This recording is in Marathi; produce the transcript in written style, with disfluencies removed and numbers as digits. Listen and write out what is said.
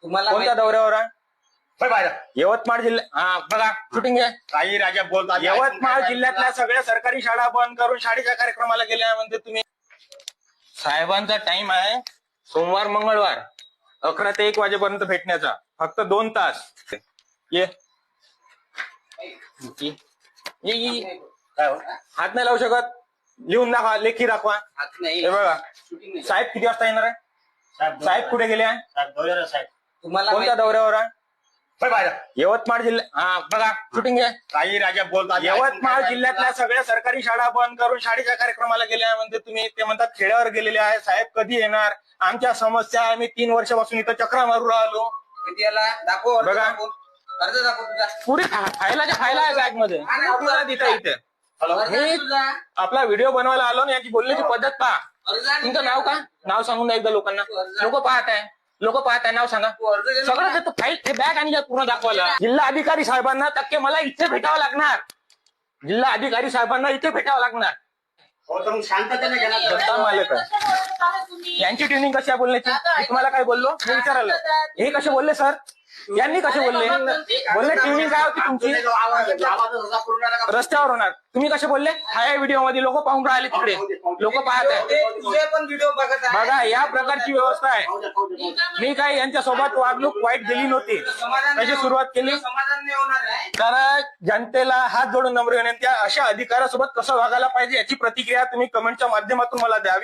तुम्हाला कोणत्या दौऱ्यावर आहे? बाहेर यवतमाळ जिल्हा बघा शूटिंग आहे. काही राजा बोलतात. यवतमाळ जिल्ह्यातल्या सगळ्या सरकारी शाळा बंद करून शाळेच्या कार्यक्रमाला गेल्या म्हणते तुम्ही. साहेबांचा टाइम आहे सोमवार मंगळवार 11 ते 1 वाजेपर्यंत भेटण्याचा, फक्त 2 तास. ये काय हो? हात नाही लावू शकत, लिहून दाखवा, लेखी दाखवा. हात नाही. हे बघा शूटिंग नाही. साहेब किती वाजता येणार आहे? साहेब कुठे गेले आहे? साहेब दौऱ्यावर साहेब. तुम्हाला कोणत्या दौऱ्यावर आहे? बाहेर यवतमाळ जिल्हा बघा शूटिंग आहे. काही राजा बोलतात. यवतमाळ जिल्ह्यातल्या सगळ्या सरकारी शाळा बंद करून शाळेच्या कार्यक्रमाला गेल्या म्हणते तुम्ही. ते म्हणतात खेड्यावर गेलेले आहे. साहेब कधी येणार? आमच्या समस्या आहे, मी 3 वर्षापासून इथं चक्रा मारू राहिलो. किती याला दाखव, अर्ज बघा. दाखव. अर्ज दाखव तुझा. पुरी फायलाच्या फायला आहे बॅग मध्ये. इथे अर्ज हे आहे तुझा. आपला व्हिडिओ बनवायला आलो ना, याची बोलण्याची पद्धत पहा. अर्ज आहे तुमचं नाव का? नाव सांगून द्या एकदा लोकांना. लोक पाहत आहे, लोक पाहत आहे. नाव सांगा. तू अर्ज दे ना. सगळं देतो फाईल. हे बॅग आणि पूर्ण दाखवायला. जिल्हा अधिकारी साहेबांना टक्के मला इथे भेटावं लागणार. जिल्हा अधिकारी साहेबांना इथे भेटावं लागणार. हो तर मग शांततेने घेणार. दत्ता मालक आहे. यांची ट्रेनिंग कशी आहे बोलण्याची? मी तुम्हाला काय बोललो? मी विचारलं हे कसे बोलले सर? यांनी कसे बोलले? बोलले ट्रेनिंग काय होती तुमची? आवाजच असा करून राहिला का? रस्त्यावर होणार. तुम्ही कसे बोलले? हा व्हिडिओ मध्ये लोक पाहून राहिले, तिकडे लोक पाहत आहे. ते तुझे पण व्हिडिओ बघत आहे. बघा या प्रकारची व्यवस्था आहे. पाहू दे. मी काय यांच्यासोबत वागणूक वाईट दिली नव्हती. समाधान कशी सुरुवात केली? समाधान नाही होणार आहे. तर जनतेला हात जोडून नम्र विनंती आहे, अशा अधिकाऱ्यासोबत कसं वागायला पाहिजे याची प्रतिक्रिया तुम्ही कमेंटच्या माध्यमातून मला द्यावी.